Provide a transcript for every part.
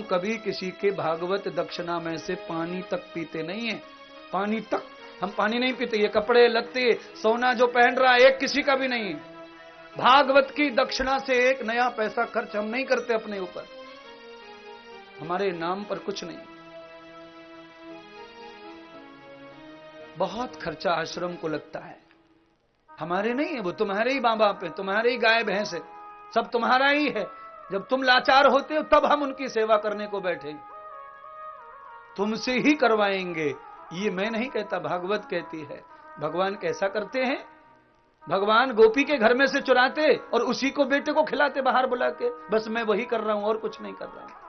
कभी किसी के भागवत दक्षिणा में से पानी तक पीते नहीं है। पानी तक हम पानी नहीं पीते। ये कपड़े लत्ते सोना जो पहन रहा है एक किसी का भी नहीं है। भागवत की दक्षिणा से एक नया पैसा खर्च हम नहीं करते अपने ऊपर। हमारे नाम पर कुछ नहीं। बहुत खर्चा आश्रम को लगता है। हमारे नहीं है, वो तुम्हारे ही मां बाप है, तुम्हारे ही गाय भैंस है, सब तुम्हारा ही है। जब तुम लाचार होते हो तब हम उनकी सेवा करने को बैठे, तुमसे ही करवाएंगे। ये मैं नहीं कहता, भागवत कहती है। भगवान कैसा करते हैं? भगवान गोपी के घर में से चुराते और उसी को बेटे को खिलाते बाहर बुला के। बस मैं वही कर रहा हूं और कुछ नहीं कर रहा हूं।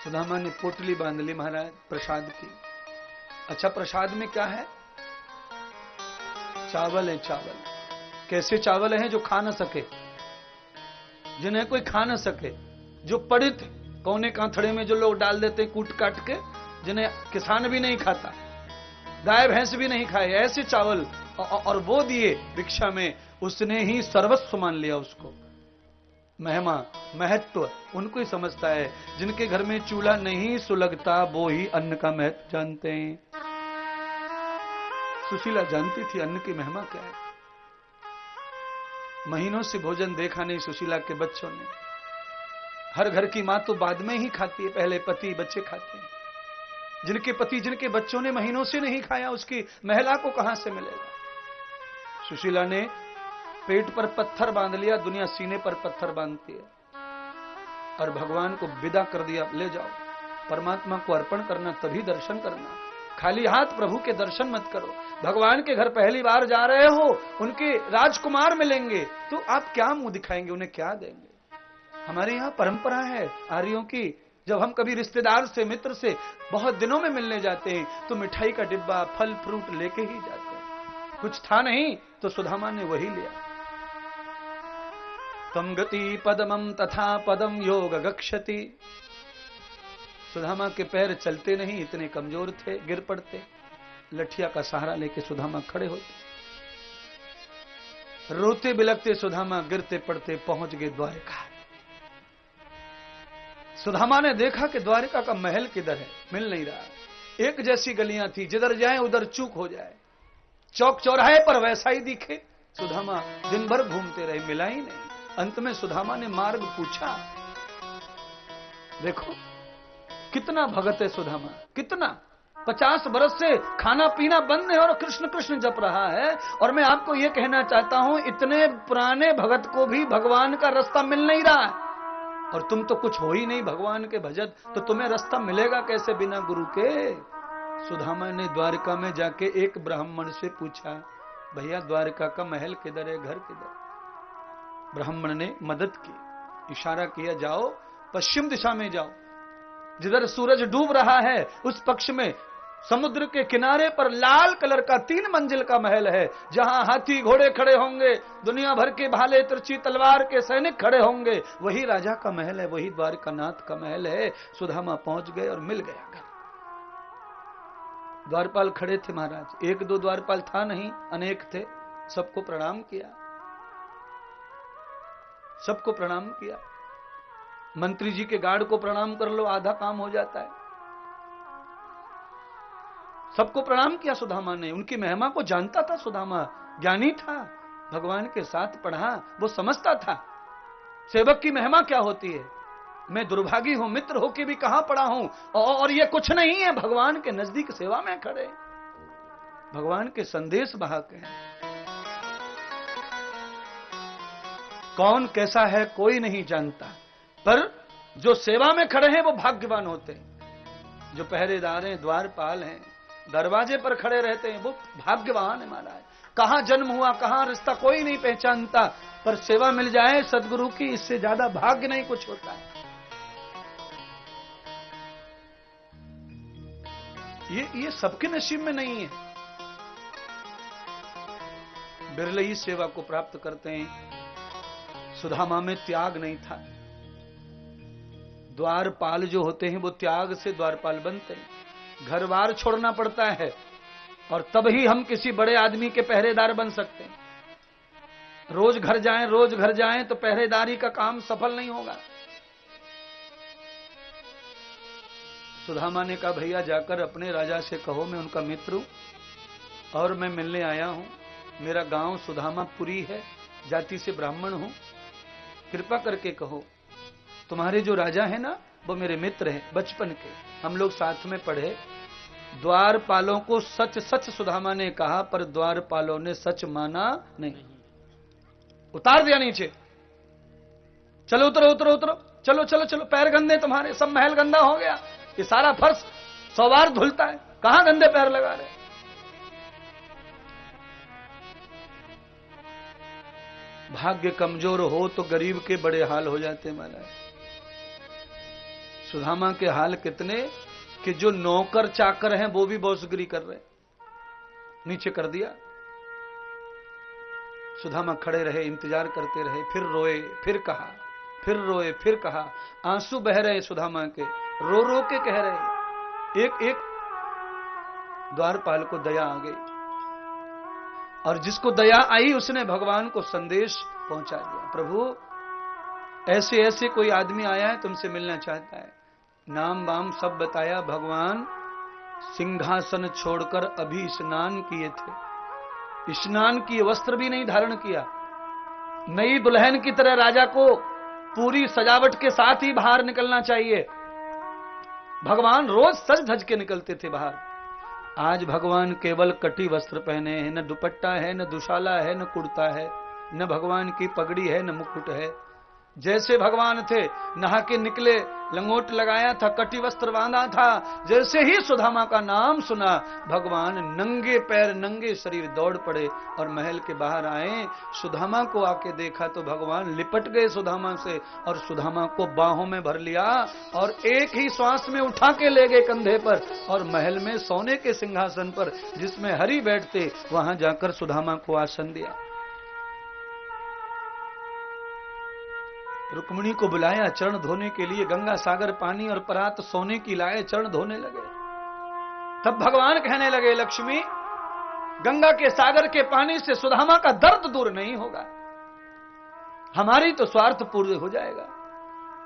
सुदामा ने पोटली बांध ली महाराज प्रसाद की। अच्छा, प्रसाद में क्या है? चावल है। चावल कैसे चावल हैं? जो खा न सके, जिन्हें कोई खा न सके, जो पड़े थे कौने कांथड़े में जो लोग डाल देते कूट काट के, जिन्हें किसान भी नहीं खाता, गाय भैंस भी नहीं खाए, ऐसे चावल और वो दिए भिक्षा में। उसने ही सर्वस्व मान लिया उसको। महिमा महत्व उनको ही समझता है। जिनके घर में चूल्हा नहीं सुलगता वो ही अन्न का महत्व जानते हैं। सुशीला जानती थी अन्न की महिमा क्या है। महीनों से भोजन देखा नहीं सुशीला के बच्चों ने। हर घर की मां तो बाद में ही खाती है, पहले पति बच्चे खाते हैं। जिनके पति जिनके बच्चों ने महीनों से नहीं खाया उसकी महिला को कहां से मिलेगा। सुशीला ने पेट पर पत्थर बांध लिया, दुनिया सीने पर पत्थर बांधती है, और भगवान को विदा कर दिया। ले जाओ, परमात्मा को अर्पण करना तभी दर्शन करना। खाली हाथ प्रभु के दर्शन मत करो। भगवान के घर पहली बार जा रहे हो, उनके राजकुमार मिलेंगे तो आप क्या मुंह दिखाएंगे, उन्हें क्या देंगे? हमारे यहाँ परंपरा है आर्यों की, जब हम कभी रिश्तेदार से मित्र से बहुत दिनों में मिलने जाते हैं तो मिठाई का डिब्बा फल फ्रूट लेके ही जाते हैं। कुछ था नहीं तो सुदामा ने वही लिया। तम गति पदमं तथा पदम योग गक्षति। सुदामा के पैर चलते नहीं, इतने कमजोर थे, गिर पड़ते। लठिया का सहारा लेके सुदामा खड़े होते। रोते बिलखते सुदामा गिरते पड़ते पहुंच गए द्वारिका। सुदामा ने देखा कि द्वारिका का महल किधर है, मिल नहीं रहा। एक जैसी गलियां थी, जिधर जाए उधर चूक हो जाए। चौक चौराहे पर वैसा ही दिखे। सुदामा दिन भर घूमते रहे, मिला ही नहीं। अंत में सुदामा ने मार्ग पूछा। देखो कितना भगत है सुदामा, कितना 50 बरस से खाना पीना बंद है और कृष्ण कृष्ण जप रहा है। और मैं आपको यह कहना चाहता हूं, इतने पुराने भगत को भी भगवान का रास्ता मिल नहीं रहा है। और तुम तो कुछ हो ही नहीं भगवान के भजत, तो तुम्हें रास्ता मिलेगा कैसे बिना गुरु के? सुदामा ने द्वारिका में जाके एक ब्राह्मण से पूछा, भैया द्वारिका का महल किधर है, घर किधर? ब्राह्मण ने मदद की, इशारा किया, जाओ पश्चिम दिशा में जाओ, जिधर सूरज डूब रहा है उस पक्ष में समुद्र के किनारे पर लाल कलर का 3 मंजिल का महल है, जहां हाथी घोड़े खड़े होंगे, दुनिया भर के भाले तिरछी तलवार के सैनिक खड़े होंगे। वही राजा का महल है, वही द्वारकानाथ का महल है। सुदामा पहुंच गए और मिल गया घर। द्वारपाल खड़े थे महाराज, 1-2 द्वारपाल था नहीं, अनेक थे। सबको प्रणाम किया, सबको प्रणाम किया। मंत्री जी के गार्ड को प्रणाम कर लो, आधा काम हो जाता है। सबको प्रणाम किया सुदामा ने। उनकी महिमा को जानता था सुदामा, ज्ञानी था, भगवान के साथ पढ़ा, वो समझता था सेवक की महिमा क्या होती है। मैं दुर्भागी हूं, मित्र होके भी कहां पड़ा हूं, और ये कुछ नहीं है, भगवान के नजदीक सेवा में खड़े, भगवान के संदेश वाहक हैं। कौन कैसा है कोई नहीं जानता, पर जो सेवा में खड़े हैं वो भाग्यवान होते हैं। जो पहरेदार हैं, द्वारपाल हैं, दरवाजे पर खड़े रहते हैं, वो भाग्यवान है महाराज। कहां जन्म हुआ, कहां रिश्ता कोई नहीं पहचानता, पर सेवा मिल जाए सदगुरु की, इससे ज्यादा भाग्य नहीं कुछ होता है। ये सबके नसीब में नहीं है। बिरले ही सेवा को प्राप्त करते हैं। सुदामा में त्याग नहीं था। द्वारपाल जो होते हैं वो त्याग से द्वारपाल बनते हैं। घर बार छोड़ना पड़ता है, और तब ही हम किसी बड़े आदमी के पहरेदार बन सकते हैं। रोज घर जाएं तो पहरेदारी का काम सफल नहीं होगा। सुदामा ने कहा, भैया जाकर अपने राजा से कहो मैं उनका मित्र हूं और मैं मिलने आया हूं। मेरा गांव सुदामापुरी है, जाति से ब्राह्मण हूं, कृपा करके कहो। तुम्हारे जो राजा है ना, वो मेरे मित्र हैं बचपन के, हम लोग साथ में पढ़े। द्वारपालों को सच सच सुदामा ने कहा, पर द्वारपालों ने सच माना नहीं। उतार दिया नीचे, चलो उतरो उतरो उतरो, चलो चलो चलो, पैर गंदे तुम्हारे, सब महल गंदा हो गया, ये सारा फर्श 100 बार धुलता है, कहां गंदे पैर लगा रहे। भाग्य कमजोर हो तो गरीब के बड़े हाल हो जाते महाराज। सुदामा के हाल कितने कि जो नौकर चाकर हैं वो भी बौसगिरी कर रहे, नीचे कर दिया। सुदामा खड़े रहे, इंतजार करते रहे, फिर रोए, फिर कहा, फिर रोए, फिर कहा। आंसू बह रहे सुदामा के, रो रो के कह रहे। एक एक द्वारपाल को दया आ गई, और जिसको दया आई उसने भगवान को संदेश पहुंचा दिया, प्रभु ऐसे ऐसे कोई आदमी आया है, तुमसे मिलना चाहता है। नाम वाम सब बताया। भगवान सिंहासन छोड़कर अभी स्नान किए थे, स्नान किए, वस्त्र भी नहीं धारण किया। नई दुल्हन की तरह राजा को पूरी सजावट के साथ ही बाहर निकलना चाहिए। भगवान रोज सज धज के निकलते थे बाहर। आज भगवान केवल कटी वस्त्र पहने हैं, न दुपट्टा है, न दुशाला है, न कुर्ता है, न भगवान की पगड़ी है, न मुकुट है। जैसे भगवान थे, नहा के निकले, लंगोट लगाया था, कटी वस्त्र बांधा था। जैसे ही सुदामा का नाम सुना, भगवान नंगे पैर नंगे शरीर दौड़ पड़े और महल के बाहर आए। सुदामा को आके देखा तो भगवान लिपट गए सुदामा से और सुदामा को बाहों में भर लिया और एक ही श्वास में उठा के ले गए कंधे पर, और महल में सोने के सिंहासन पर जिसमें हरि बैठते, वहां जाकर सुदामा को आसन दिया। रुक्मिणी को बुलाया चरण धोने के लिए, गंगा सागर पानी और परात सोने की लाए, चरण धोने लगे। तब भगवान कहने लगे, लक्ष्मी, गंगा के सागर के पानी से सुदामा का दर्द दूर नहीं होगा, हमारी तो स्वार्थ पूर्ण हो जाएगा।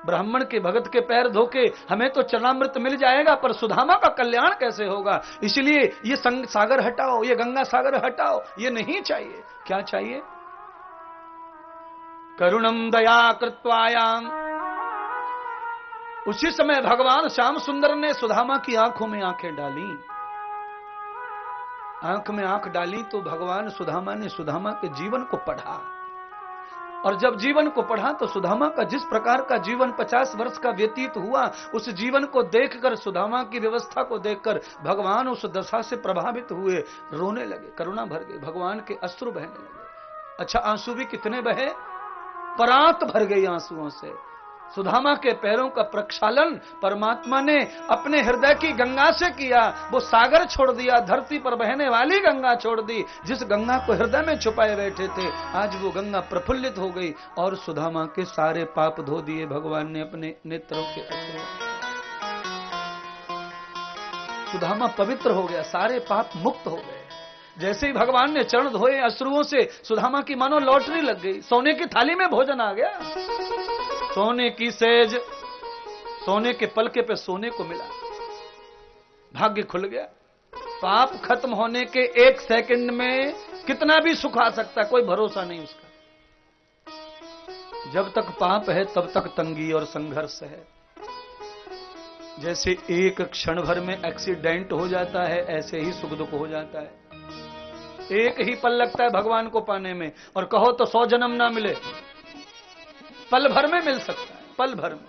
ब्राह्मण के भगत के पैर धोके हमें तो चरणामृत मिल जाएगा, पर सुदामा का कल्याण कैसे होगा? इसलिए ये सागर हटाओ, ये गंगा सागर हटाओ, ये नहीं चाहिए। क्या चाहिए? करुणम दया कृत्वायाम। उसी समय भगवान श्याम सुंदर ने सुदामा की आंखों में आंखें डाली। आंख में आंख डाली तो भगवान सुदामा ने सुदामा के जीवन को पढ़ा, और जब जीवन को पढ़ा तो सुदामा का जिस प्रकार का जीवन 50 वर्ष का व्यतीत हुआ, उस जीवन को देखकर, सुदामा की व्यवस्था को देखकर भगवान उस दशा से प्रभावित हुए, रोने लगे, करुणा भर गई, भगवान के अश्रु बहने लगे। अच्छा, आंसू भी कितने बहे? परात भर गई आंसुओं से। सुदामा के पैरों का प्रक्षालन परमात्मा ने अपने हृदय की गंगा से किया। वो सागर छोड़ दिया, धरती पर बहने वाली गंगा छोड़ दी। जिस गंगा को हृदय में छुपाए बैठे थे, आज वो गंगा प्रफुल्लित हो गई और सुदामा के सारे पाप धो दिए भगवान ने अपने नेत्रों के अश्रु। सुदामा पवित्र हो गया, सारे पाप मुक्त हो गए। जैसे ही भगवान ने चरण धोए अश्रुओं से, सुदामा की मानो लॉटरी लग गई, सोने की थाली में भोजन आ गया, सोने की सेज, सोने के पलके पे सोने को मिला, भाग्य खुल गया। पाप खत्म होने के 1 सेकंड में कितना भी सुख आ सकता है, कोई भरोसा नहीं उसका। जब तक पाप है तब तक तंगी और संघर्ष है। जैसे एक क्षण भर में एक्सीडेंट हो जाता है, ऐसे ही सुख दुख हो जाता है। एक ही पल लगता है भगवान को पाने में, और कहो तो 100 जन्म ना मिले, पल भर में मिल सकता है, पल भर में।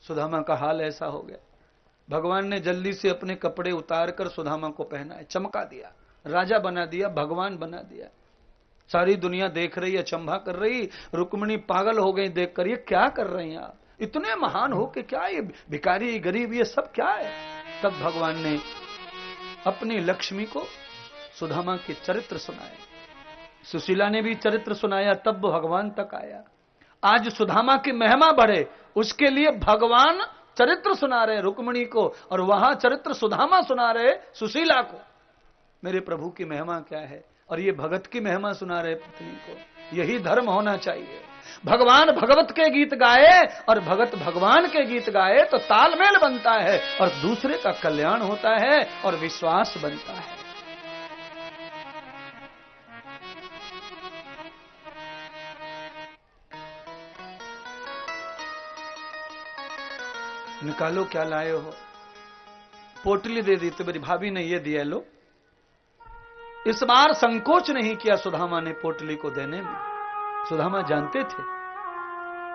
सुदामा का हाल ऐसा हो गया। भगवान ने जल्दी से अपने कपड़े उतार कर सुदामा को पहनाए, चमका दिया, राजा बना दिया, भगवान बना दिया। सारी दुनिया देख रही है, अचंभा कर रही। रुक्मिणी पागल हो गई देखकर, ये क्या कर रही हैं आप? इतने महान हो कि क्या ये भिखारी गरीब ये सब क्या है? तब भगवान ने अपनी लक्ष्मी को सुदामा के चरित्र सुनाए। सुशीला ने भी चरित्र सुनाया, तब भगवान तक आया। आज सुदामा की महिमा बढ़े, उसके लिए भगवान चरित्र सुना रहे रुक्मिणी को और वहां चरित्र सुदामा सुना रहे सुशीला को। मेरे प्रभु की महिमा क्या है, और ये भगत की महिमा सुना रहे पत्नी को। यही धर्म होना चाहिए। भगवान भगवत के गीत गाए और भगत भगवान के गीत गाए तो तालमेल बनता है और दूसरे का कल्याण होता है और विश्वास बनता है। निकालो क्या लाए हो। पोटली दे दी तो मेरी भाभी ने ये दिया, लो। इस बार संकोच नहीं किया सुदामा ने पोटली को देने में। सुदामा जानते थे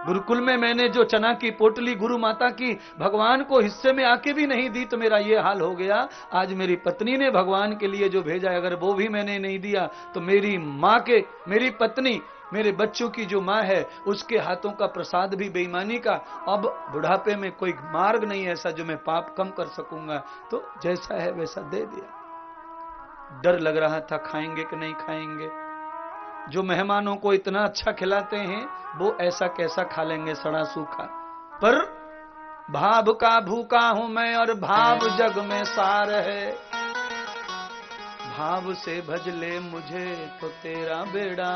गुरुकुल में मैंने जो चना की पोटली गुरु माता की भगवान को हिस्से में आके भी नहीं दी तो मेरा ये हाल हो गया। आज मेरी पत्नी ने भगवान के लिए जो भेजा, अगर वो भी मैंने नहीं दिया तो मेरी माँ के, मेरी पत्नी, मेरे बच्चों की जो माँ है उसके हाथों का प्रसाद भी बेईमानी का। अब बुढ़ापे में कोई मार्ग नहीं ऐसा जो मैं पाप कम कर सकूंगा, तो जैसा है वैसा दे दिया। डर लग रहा था खाएंगे कि नहीं खाएंगे। जो मेहमानों को इतना अच्छा खिलाते हैं वो ऐसा कैसा खा लेंगे सड़ा सूखा। पर भाव का भूखा हूं मैं और भाव जग में सार है, भाव से भज ले मुझे तो तेरा बेड़ा।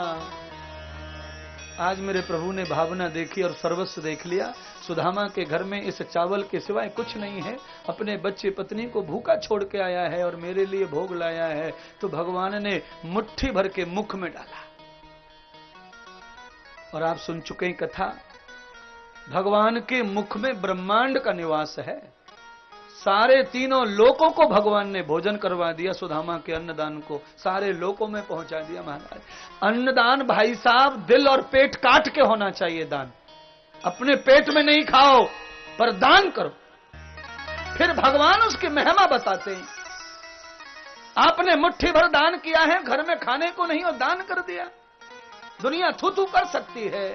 आज मेरे प्रभु ने भावना देखी और सर्वस्व देख लिया। सुदामा के घर में इस चावल के सिवाय कुछ नहीं है। अपने बच्चे पत्नी को भूखा छोड़ के आया है और मेरे लिए भोग लाया है, तो भगवान ने मुट्ठी भर के मुख में डाला। और आप सुन चुके हैं कथा, भगवान के मुख में ब्रह्मांड का निवास है। सारे तीनों लोकों को भगवान ने भोजन करवा दिया। सुदामा के अन्नदान को सारे लोकों में पहुंचा दिया। महाराज, अन्नदान भाई साहब दिल और पेट काट के होना चाहिए दान। अपने पेट में नहीं खाओ पर दान करो, फिर भगवान उसकी महिमा बताते हैं। आपने मुट्ठी भर दान किया है, घर में खाने को नहीं और दान कर दिया। दुनिया थू थू कर सकती है,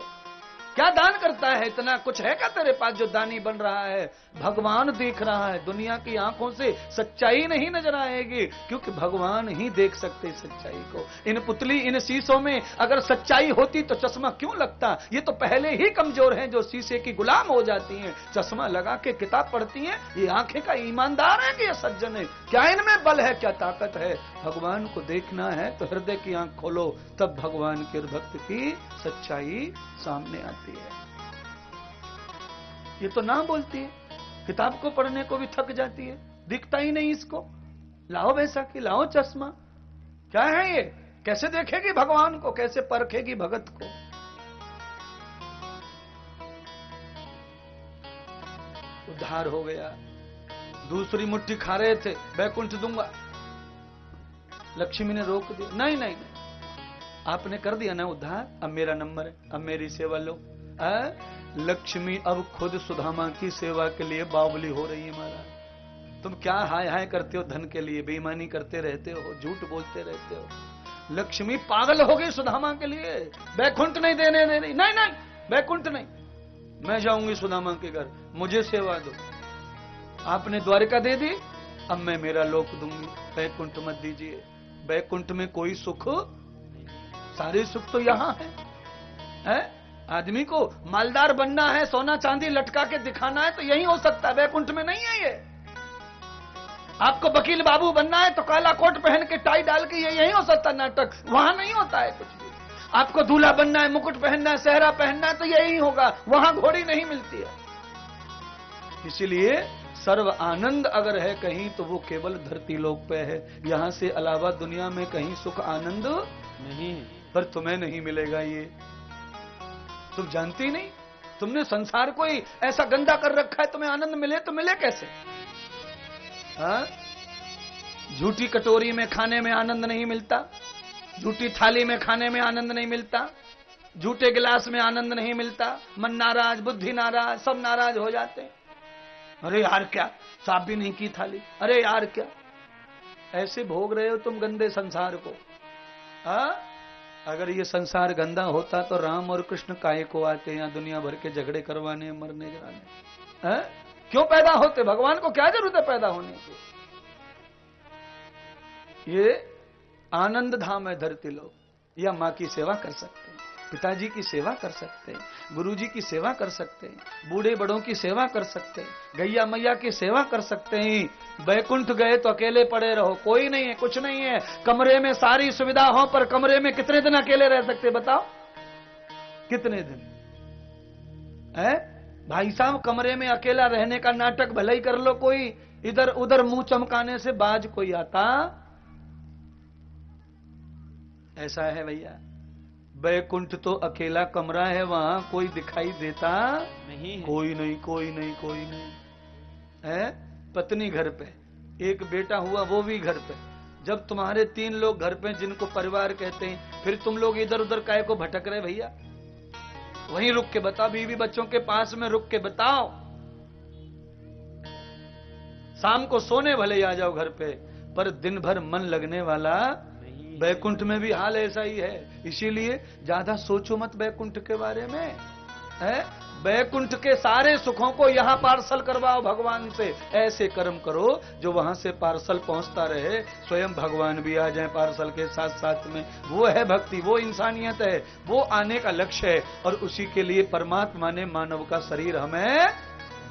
क्या दान करता है, इतना कुछ है क्या तेरे पास जो दानी बन रहा है। भगवान देख रहा है। दुनिया की आंखों से सच्चाई नहीं नजर आएगी, क्योंकि भगवान ही देख सकते सच्चाई को। इन पुतली, इन शीशों में अगर सच्चाई होती तो चश्मा क्यों लगता। ये तो पहले ही कमजोर हैं जो शीशे की गुलाम हो जाती हैं। चश्मा लगा के किताब पढ़ती हैं। ये आंखें का ईमानदार है कि ये सज्जन है, क्या इनमें बल है, क्या ताकत है। भगवान को देखना है तो हृदय की आंख खोलो, तब भगवान के भक्त की सच्चाई सामने आती है। ये तो ना बोलती है, किताब को पढ़ने को भी थक जाती है, दिखता ही नहीं इसको। लाओ बैसाखी, लाओ चश्मा, क्या है ये, कैसे देखेगी भगवान को, कैसे परखेगी भगत को। उद्धार हो गया। दूसरी मुट्ठी खा रहे थे, बैकुंठ दूंगा, लक्ष्मी ने रोक दिया। नहीं नहीं नहीं, आपने कर दिया ना उद्धार, अब मेरा नंबर है, अब मेरी सेवा लो। लक्ष्मी अब खुद सुदामा की सेवा के लिए बावली हो रही है। महाराज, तुम क्या हाय हाय करते हो धन के लिए, बेईमानी करते रहते हो, झूठ बोलते रहते हो। लक्ष्मी पागल हो गई सुदामा के लिए। बैकुंठ नहीं देने दे रही, नहीं नहीं बैकुंठ नहीं, मैं जाऊंगी सुदामा के घर, मुझे सेवा दो। आपने द्वारिका दे दी, अब मैं मेरा लोक दूंगी, बैकुंठ मत दीजिए। बैकुंठ में कोई सुख, सारे सुख तो यहां है? आदमी को मालदार बनना है, सोना चांदी लटका के दिखाना है तो यही हो सकता है, बैकुंठ में नहीं है ये। आपको वकील बाबू बनना है तो काला कोट पहन के टाई डाल के ये यही हो सकता है नाटक, वहां नहीं होता है कुछ भी। आपको दूल्हा बनना है, मुकुट पहनना है, सेहरा पहनना है तो यही होगा, वहां घोड़ी नहीं मिलती है। इसीलिए सर्व आनंद अगर है कहीं तो वो केवल धरती लोक पे है। यहां से अलावा दुनिया में कहीं सुख आनंद नहीं, पर तुम्हें नहीं मिलेगा। ये तुम जानती नहीं, तुमने संसार को ही ऐसा गंदा कर रखा है, तुम्हें आनंद मिले तो मिले कैसे। झूठी कटोरी में खाने में आनंद नहीं मिलता, झूठी थाली में खाने में आनंद नहीं मिलता, झूठे गिलास में आनंद नहीं मिलता। मन नाराज, बुद्धि नाराज, सब नाराज हो जाते। अरे यार क्या, साफ भी नहीं की थाली, अरे यार क्या, ऐसे भोग रहे हो तुम गंदे संसार को। अगर ये संसार गंदा होता तो राम और कृष्ण काहे को आते यहाँ दुनिया भर के झगड़े करवाने, मरने गिराने। क्यों पैदा होते, भगवान को क्या जरूरत है पैदा होने की। ये आनंद धाम है धरती लोग, या माँ की सेवा कर सकते हैं। पिताजी की सेवा कर सकते हैं, गुरुजी की सेवा कर सकते हैं, बूढ़े बड़ों की सेवा कर सकते हैं, गैया मैया की सेवा कर सकते हैं। बैकुंठ गए तो अकेले पड़े रहो, कोई नहीं है, कुछ नहीं है, कमरे में सारी सुविधा हो पर कमरे में कितने दिन अकेले रह सकते बताओ, कितने दिन है भाई साहब। कमरे में अकेला रहने का नाटक भले ही कर लो, कोई इधर उधर मुंह चमकाने से बाज कोई आता, ऐसा है भैया। बैकुंठ तो अकेला कमरा है, वहां कोई दिखाई देता नहीं, कोई नहीं, कोई नहीं, कोई नहीं है। पत्नी घर पे, एक बेटा हुआ वो भी घर पे। जब तुम्हारे 3 लोग घर पे जिनको परिवार कहते हैं, फिर तुम लोग इधर उधर काहे को भटक रहे भैया? वहीं रुक के बताओ, बीवी बच्चों के पास में रुक के बताओ। शाम को सोने भले आ जाओ घर पे, पर दिन भर मन लगने वाला बैकुंठ में भी हाल ऐसा ही है। इसीलिए ज्यादा सोचो मत बैकुंठ के बारे में, है। बैकुंठ के सारे सुखों को यहां पार्सल करवाओ भगवान से। ऐसे कर्म करो जो वहां से पार्सल पहुंचता रहे, स्वयं भगवान भी आ जाए पार्सल के साथ साथ में। वो है भक्ति, वो इंसानियत है, वो आने का लक्ष्य है। और उसी के लिए परमात्मा ने मानव का शरीर हमें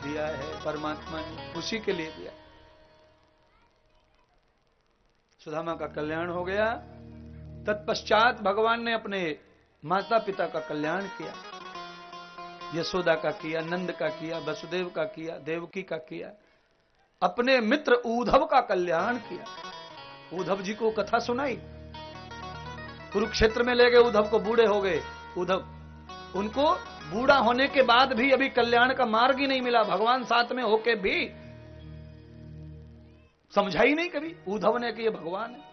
दिया है, परमात्मा ने उसी के लिए दिया। सुदामा का कल्याण हो गया। तत्पश्चात भगवान ने अपने माता पिता का कल्याण किया, यशोदा का किया, नंद का किया, वसुदेव का किया, देवकी का किया, अपने मित्र उद्धव का कल्याण किया। उद्धव जी को कथा सुनाई, कुरुक्षेत्र में ले गए उद्धव को, बूढ़े हो गए उद्धव। उनको बूढ़ा होने के बाद भी अभी कल्याण का मार्ग ही नहीं मिला, भगवान साथ में होके भी समझा ही नहीं कभी उद्धव ने कि ये भगवान है।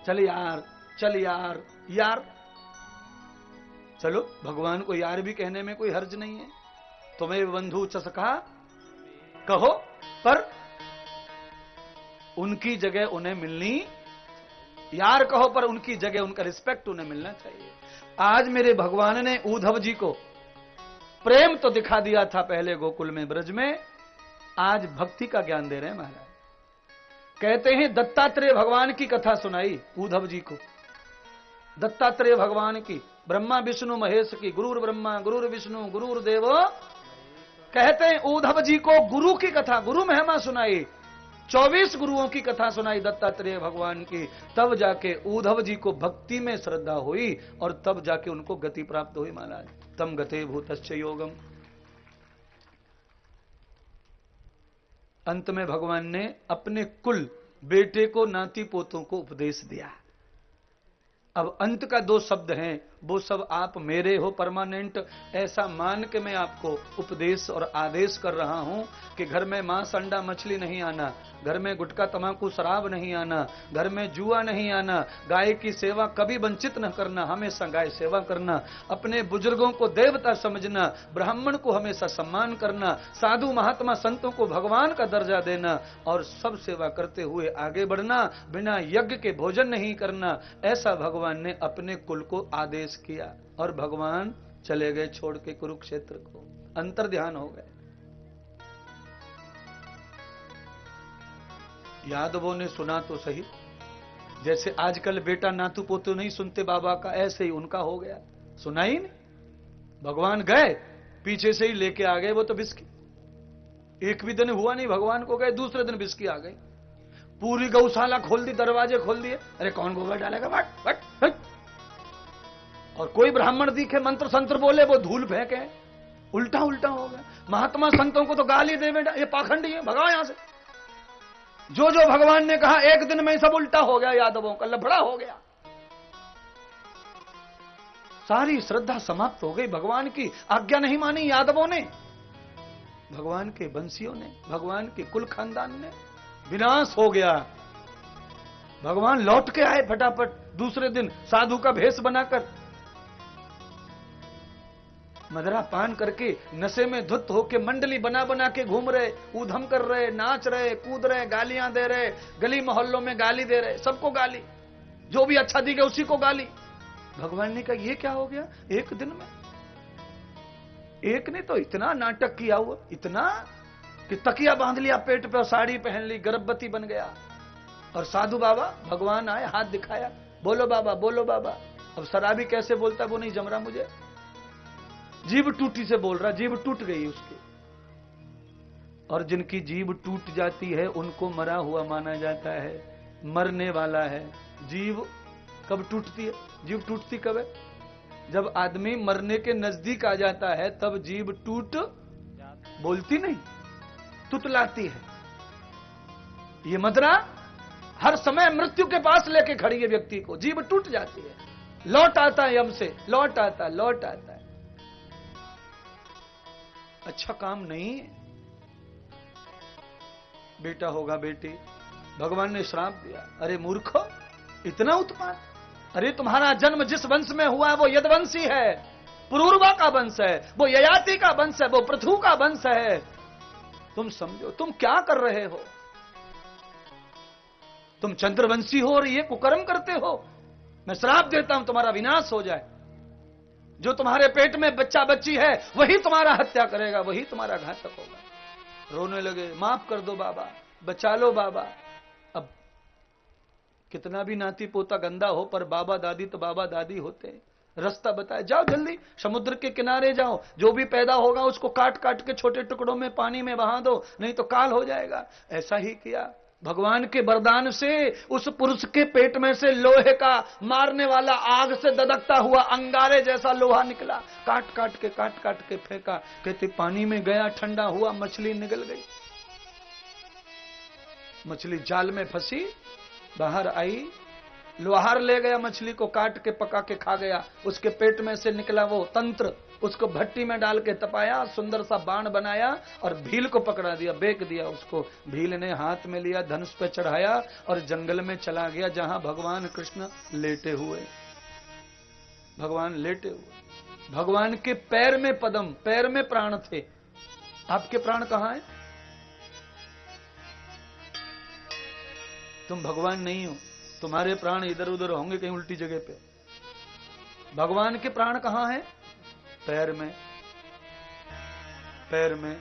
चल यार, चल यार, यार चलो, भगवान को यार भी कहने में कोई हर्ज नहीं है। तुम्हें बंधु चसका कहो, पर उनकी जगह उन्हें मिलनी, यार कहो पर उनकी जगह उनका रिस्पेक्ट उन्हें मिलना चाहिए। आज मेरे भगवान ने उद्धव जी को प्रेम तो दिखा दिया था पहले गोकुल में, ब्रज में, आज भक्ति का ज्ञान दे रहे हैं महाराज। कहते हैं दत्तात्रेय भगवान की कथा सुनाई उद्धव जी को, दत्तात्रेय भगवान की, ब्रह्मा विष्णु महेश की, गुरुर ब्रह्मा गुरुर विष्णु गुरुर देव। कहते हैं उद्धव जी को गुरु की कथा, गुरु महिमा सुनाई, 24 गुरुओं की कथा सुनाई दत्तात्रेय भगवान की। तब जाके उद्धव जी को भक्ति में श्रद्धा हुई और तब जाके उनको गति प्राप्त हुई महाराज। तम गते भूतश्च योगम। अंत में भगवान ने अपने कुल बेटे को, नाती पोतों को उपदेश दिया। अब अंत का 2 शब्द हैं, वो सब आप मेरे हो परमानेंट, ऐसा मान के मैं आपको उपदेश और आदेश कर रहा हूं कि घर में मांस अंडा मछली नहीं आना, घर में गुटखा तमाकू शराब नहीं आना, घर में जुआ नहीं आना, गाय की सेवा कभी वंचित न करना, हमेशा गाय सेवा करना, अपने बुजुर्गों को देवता समझना, ब्राह्मण को हमेशा सम्मान करना, साधु महात्मा संतों को भगवान का दर्जा देना और सब सेवा करते हुए आगे बढ़ना, बिना यज्ञ के भोजन नहीं करना। ऐसा भगवान ने अपने कुल को आदेश किया और भगवान चले गए छोड़ के कुरुक्षेत्र को, अंतर ध्यान हो गए। यादवों ने सुना तो सही, जैसे आजकल बेटा नातू पोतू नहीं सुनते बाबा का, ऐसे ही उनका हो गया, सुना ही नहीं। भगवान गए, पीछे से ही लेके आ गए वो तो बिस्की। एक भी दिन हुआ नहीं भगवान को गए, दूसरे दिन बिस्की आ गई, पूरी गौशाला खोल दी, दरवाजे खोल दिए। अरे कौन गोबर डालेगा, बट बट बट। और कोई ब्राह्मण दिखे, मंत्र संत्र बोले, वो धूल फेंके, उल्टा उल्टा हो गया। महात्मा संतों को तो गाली दे बेटा, ये पाखंडी है, भगाओ यहां से। जो जो भगवान ने कहा एक दिन में सब उल्टा हो गया, यादवों का लफड़ा हो गया, सारी श्रद्धा समाप्त हो गई। भगवान की आज्ञा नहीं मानी यादवों ने, भगवान के वंशियों ने, भगवान के कुल खानदान ने, विनाश हो गया। भगवान लौट के आए फटाफट, दूसरे दिन साधु का भेष बनाकर, मदरा पान करके नशे में धुत होके मंडली बना बना के घूम रहे, ऊधम कर रहे, नाच रहे, कूद रहे, गालियां दे रहे, गली मोहल्लों में गाली दे रहे, सबको गाली, जो भी अच्छा दिखे उसी को गाली। भगवान ने कहा ये क्या हो गया एक दिन में? एक ने तो इतना नाटक किया हुआ, इतना कि तकिया बांध लिया पेट पे और साड़ी पहन ली, गर्भवती बन गया। और साधु बाबा भगवान आए, हाथ दिखाया, बोलो बाबा बोलो बाबा, अब शराबी कैसे बोलता है वो नहीं जम रहा मुझे, जीभ टूटी से बोल रहा, जीभ टूट गई उसकी। और जिनकी जीभ टूट जाती है उनको मरा हुआ माना जाता है, मरने वाला है। जीभ कब टूटती है? जीभ टूटती कब है? जब आदमी मरने के नजदीक आ जाता है तब जीभ टूट, बोलती नहीं, तुतलाती है। ये मदरा हर समय मृत्यु के पास लेके खड़ी है व्यक्ति को, जीभ टूट जाती है, लौट आता है हमसे, लौट आता है। अच्छा काम नहीं है। बेटा होगा बेटी, भगवान ने श्राप दिया, अरे मूर्खो इतना उत्पात, अरे तुम्हारा जन्म जिस वंश में हुआ है वो यदवंशी है, पुरूरवा का वंश है, वो ययाति का वंश है, वो पृथु का वंश है। तुम समझो तुम क्या कर रहे हो, तुम चंद्रवंशी हो और ये कुकर्म करते हो। मैं श्राप देता हूं तुम्हारा विनाश हो जाए। जो तुम्हारे पेट में बच्चा बच्ची है वही तुम्हारा हत्या करेगा, वही तुम्हारा घातक होगा। रोने लगे, माफ कर दो बाबा, बचा लो बाबा। अब कितना भी नाती पोता गंदा हो पर बाबा दादी तो बाबा दादी होते हैं। रास्ता बताए, जाओ जल्दी समुद्र के किनारे जाओ, जो भी पैदा होगा उसको काट काट के छोटे टुकड़ों में पानी में बहा दो, नहीं तो काल हो जाएगा। ऐसा ही किया। भगवान के वरदान से उस पुरुष के पेट में से लोहे का मारने वाला आग से ददकता हुआ अंगारे जैसा लोहा निकला। काट काट के फेंका, कहते पानी में गया, ठंडा हुआ, मछली निकल गई। मछली जाल में फंसी, बाहर आई, लोहार ले गया मछली को, काट के पका के खा गया। उसके पेट में से निकला वो तंत्र, उसको भट्टी में डाल के तपाया, सुंदर सा बाण बनाया और भील को पकड़ा दिया, बेच दिया उसको। भील ने हाथ में लिया, धनुष पे चढ़ाया और जंगल में चला गया जहां भगवान कृष्ण लेटे हुए। भगवान लेटे हुए, भगवान के पैर में पद्म, पैर में प्राण थे। आपके प्राण कहां है? तुम भगवान नहीं हो, तुम्हारे प्राण इधर उधर होंगे कहीं उल्टी जगह पे। भगवान के प्राण कहां हैं? पैर में। पैर में।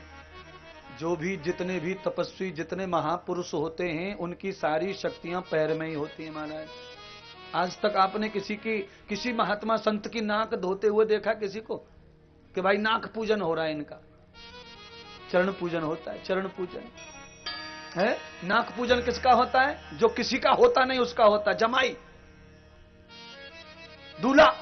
जो भी जितने भी तपस्वी, जितने महापुरुष होते हैं उनकी सारी शक्तियां पैर में ही होती हैं महाराज। आज तक आपने किसी महात्मा संत की नाक धोते हुए देखा किसी को कि भाई नाक पूजन हो रहा है इनका? चरण पूजन होता है, चरण पूजन है। नाक पूजन किसका होता है? जो किसी का होता नहीं उसका होता है। जमाई, दूल्हा,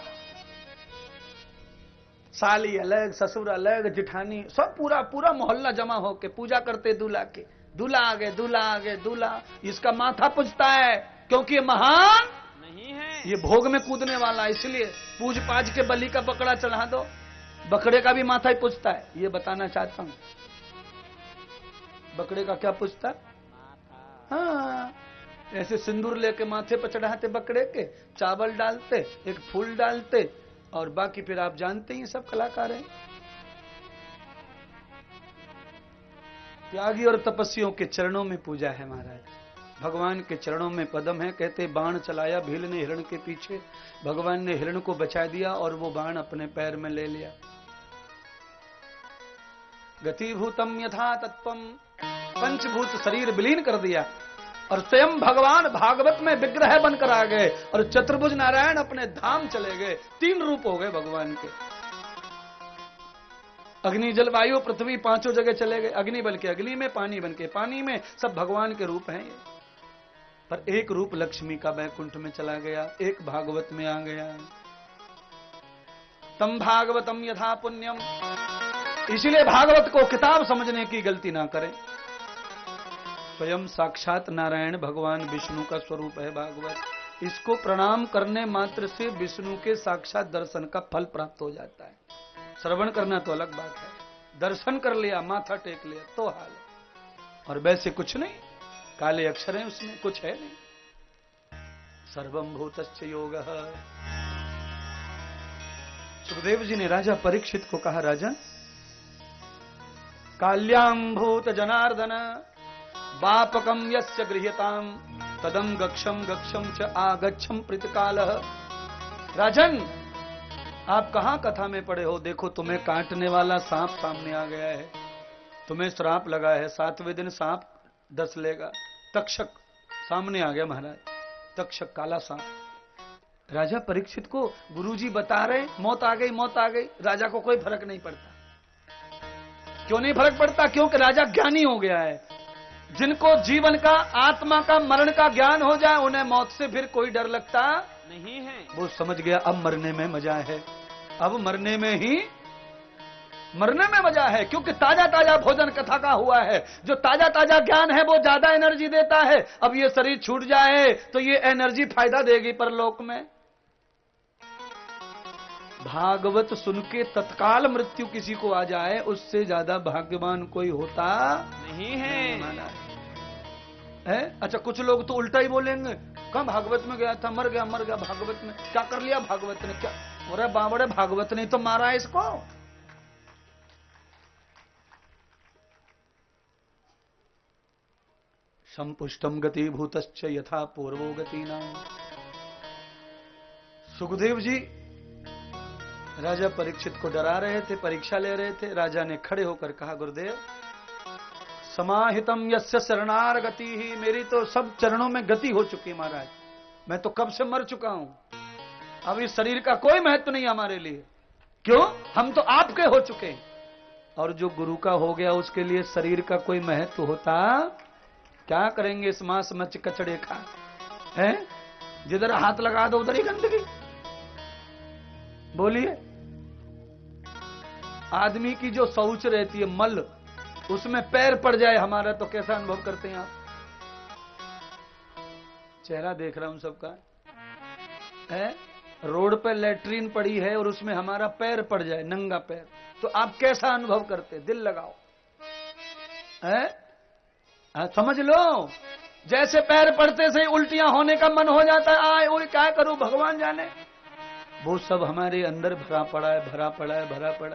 साली अलग, ससुर अलग, जिठानी, सब पूरा मोहल्ला जमा होके पूजा करते दूल्हा के। दूल्हा आगे, दूल्हा आगे, दूल्हा इसका माथा पूजता है क्योंकि ये महान नहीं है, ये भोग में कूदने वाला, इसलिए पूज पाज के बलि का बकरा चढ़ा दो, बकरे का भी माथा ही पूजता है। ये बताना चाहता हूं, बकरे का क्या पूजता है? हाँ, ऐसे सिंदूर लेके माथे पर चढ़ाते बकरे के, चावल डालते, एक फूल डालते और बाकी फिर आप जानते ही सब कलाकार हैं। त्यागी और तपस्वियों के चरणों में पूजा है महाराज। भगवान के चरणों में पद्म है। कहते बाण चलाया भील ने हिरण के पीछे, भगवान ने हिरण को बचा दिया और वो बाण अपने पैर में ले लिया। गतिभूतम यथा तत्वम, पंचभूत शरीर विलीन कर दिया और स्वयं भगवान भागवत में विग्रह बनकर आ गए और चतुर्भुज नारायण अपने धाम चले गए। 3 रूप हो गए भगवान के। अग्नि जल वायु पृथ्वी पांचों जगह चले गए। अग्नि बन के अग्नि में, पानी बन के पानी में, सब भगवान के रूप हैं ये। पर एक रूप लक्ष्मी का वैकुंठ में चला गया, एक भागवत में आ गया। तम भागवतम यथा पुण्यम, इसलिए भागवत को किताब समझने की गलती ना करें। स्वयं साक्षात नारायण भगवान विष्णु का स्वरूप है भागवत। इसको प्रणाम करने मात्र से विष्णु के साक्षात दर्शन का फल प्राप्त हो जाता है। श्रवण करना तो अलग बात है, दर्शन कर लिया, माथा टेक लिया तो हाल है। और वैसे कुछ नहीं, काले अक्षर हैं उसमें, कुछ है नहीं। सर्वम भूतस्य योगः। सुखदेव जी ने राजा परीक्षित को कहा, राजन काल्याम भूत जनार्दन वापकम यस्य गृह्यताम तदम गक्षम गक्षम च आगच्छम प्रीतकालः। राजन आप कहां कथा में पड़े हो? देखो तुम्हें काटने वाला सांप सामने आ गया है, तुम्हें श्राप लगा है, 7वें दिन सांप डस लेगा। तक्षक सामने आ गया महाराज, तक्षक काला सांप। राजा परीक्षित को गुरुजी बता रहे मौत आ गई, मौत आ गई। राजा को कोई फर्क नहीं पड़ता। क्यों नहीं फर्क पड़ता? क्योंकि राजा ज्ञानी हो गया है। जिनको जीवन का, आत्मा का, मरण का ज्ञान हो जाए, उन्हें मौत से फिर कोई डर लगता नहीं है। वो समझ गया अब मरने में मजा है, अब मरने में ही मरने में मजा है। क्योंकि ताजा ताजा भोजन कथा का हुआ है। जो ताजा ताजा ज्ञान है वो ज्यादा एनर्जी देता है। अब ये शरीर छूट जाए तो ये एनर्जी फायदा देगी परलोक में। भागवत सुन के तत्काल मृत्यु किसी को आ जाए, उससे ज्यादा भाग्यवान कोई होता नहीं है। है? अच्छा, कुछ लोग तो उल्टा ही बोलेंगे, कहाँ भागवत में गया था, मर गया भागवत में। क्या कर लिया भागवत ने? क्या अरे बाबड़े, भागवत ने तो मारा है इसको। संपुष्टम गति भूतश्च यथा पूर्वो गति नाम। सुखदेव जी राजा परीक्षित को डरा रहे थे, परीक्षा ले रहे थे। राजा ने खड़े होकर कहा, गुरुदेव समाहितम यस्य शरणार गति ही, मेरी तो सब चरणों में गति हो चुकी है महाराज। मैं तो कब से मर चुका हूं। अब इस शरीर का कोई महत्व नहीं हमारे लिए। क्यों? हम तो आपके हो चुके हैं। और जो गुरु का हो गया उसके लिए शरीर का कोई महत्व होता? क्या करेंगे इस मांस मच कचड़े का? है? जिधर हाथ लगा दो उधर ही गंदगी। बोलिए, आदमी की जो शौच रहती है, मल, उसमें पैर पड़ जाए हमारा तो कैसा अनुभव करते हैं आप? चेहरा देख रहा हूं सबका है। रोड पे लेट्रिन पड़ी है और उसमें हमारा पैर पड़ जाए, नंगा पैर, तो आप कैसा अनुभव करते? दिल लगाओ है? समझ लो। जैसे पैर पड़ते से उल्टियां होने का मन हो जाता है, आए ओए क्या करूं भगवान जाने। वो सब हमारे अंदर भरा पड़ा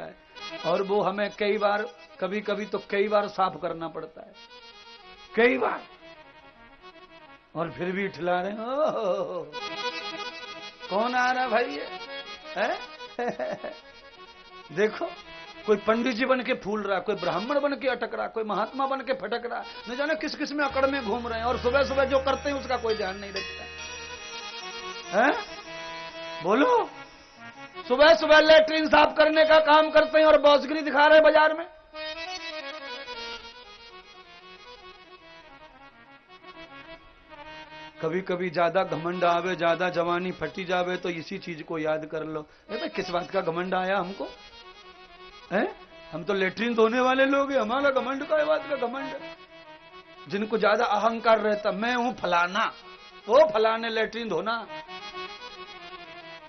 है। और वो हमें कई बार, कभी कभी तो कई बार साफ करना पड़ता है, कई बार। और फिर भी ठिला रहे हो। कौन आ रहा भाई ये है? देखो, कोई पंडित जी बन के फूल रहा, कोई ब्राह्मण बन के अटक रहा, कोई महात्मा बन के फटक रहा, न जाने किस किस में अकड़ में घूम रहे हैं। और सुबह सुबह जो करते हैं उसका कोई ध्यान नहीं रखता है। बोलो, सुबह सुबह लेटरिन साफ करने का काम करते हैं और बॉसगिरी दिखा रहे हैं बाजार में। कभी कभी ज्यादा घमंड आवे, ज्यादा जवानी फटी जावे तो इसी चीज को याद कर लो। भाई किस बात का घमंड आया हमको है? हम तो लेटरिन धोने वाले लोग हैं, हमारा घमंड का बात का घमंड। जिनको ज्यादा अहंकार रहता, मैं हूं फलाना, वो फलाने लेटरिन धोना।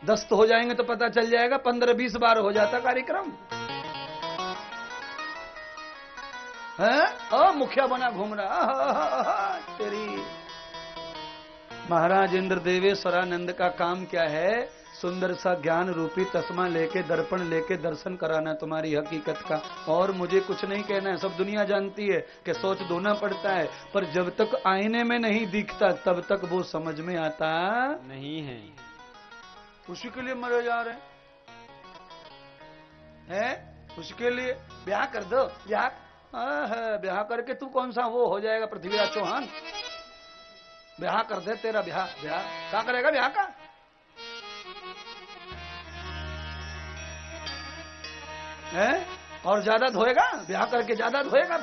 10 तो हो जाएंगे तो पता चल जाएगा, 15-20 बार हो जाता कार्यक्रम है। मुखिया बना घूम रहा तेरी। महाराज इंद्र देवेश्वरानंद का काम क्या है? सुंदर सा ज्ञान रूपी तस्मा लेके, दर्पण लेके दर्शन कराना तुम्हारी हकीकत का। और मुझे कुछ नहीं कहना है, सब दुनिया जानती है कि सोच धोना पड़ता है, पर जब तक आईने में नहीं दिखता तब तक वो समझ में आता नहीं है। उसी के लिए मरे जा रहे हैं? उसके लिए ब्याह कर दो। ब्याह करके तू कौन सा वो हो जाएगा पृथ्वीराज चौहान? ब्याह कर दे, तेरा ब्याह क्या करेगा ब्याह का? है? और ज्यादा धोएगा, ब्याह करके ज्यादा धोएगा,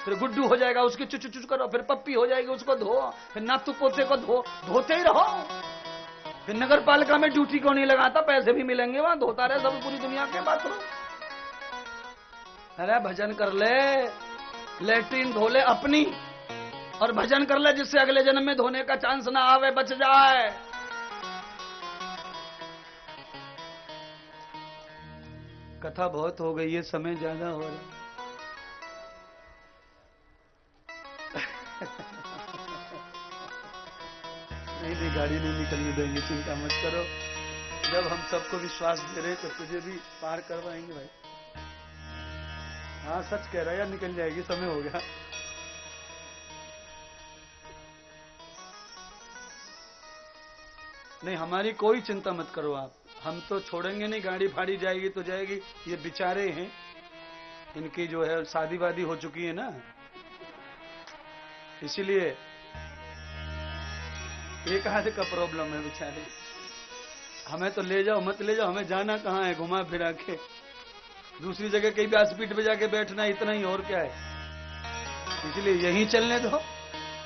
फिर गुड्डू हो जाएगा, उसकी चुचु चुचु करो, फिर पप्पी हो जाएगी, उसको धो, फिर नातू पोते को धोते ही रहो। फिर नगर पालिका में ड्यूटी क्यों नहीं लगाता? पैसे भी मिलेंगे वहां, धोता रहे सब पूरी दुनिया के बाथरूम। अरे भजन कर ले, लेटरिन धो ले अपनी, और भजन कर ले जिससे अगले जन्म में धोने का चांस ना आवे, बच जाए। कथा बहुत हो गई है, समय ज्यादा हो रहा है। नहीं, गाड़ी नहीं निकलने देंगे, चिंता मत करो। जब हम सबको विश्वास दे रहे तो तुझे भी पार करवाएंगे भाई। हाँ सच कह रहा है यार, निकल जाएगी, समय हो गया। नहीं, हमारी कोई चिंता मत करो आप, हम तो छोड़ेंगे नहीं। गाड़ी फाड़ी जाएगी तो जाएगी। ये बेचारे हैं, इनकी जो है शादी वादी हो चुकी है ना, इसीलिए एक हाथ का प्रॉब्लम है बेचारे। हमें तो ले जाओ, मत ले जाओ, हमें जाना कहाँ है, घुमा फिरा के दूसरी जगह कहीं व्यासपीठ पे जाके बैठना, इतना ही, और क्या है। इसलिए यहीं चलने दो।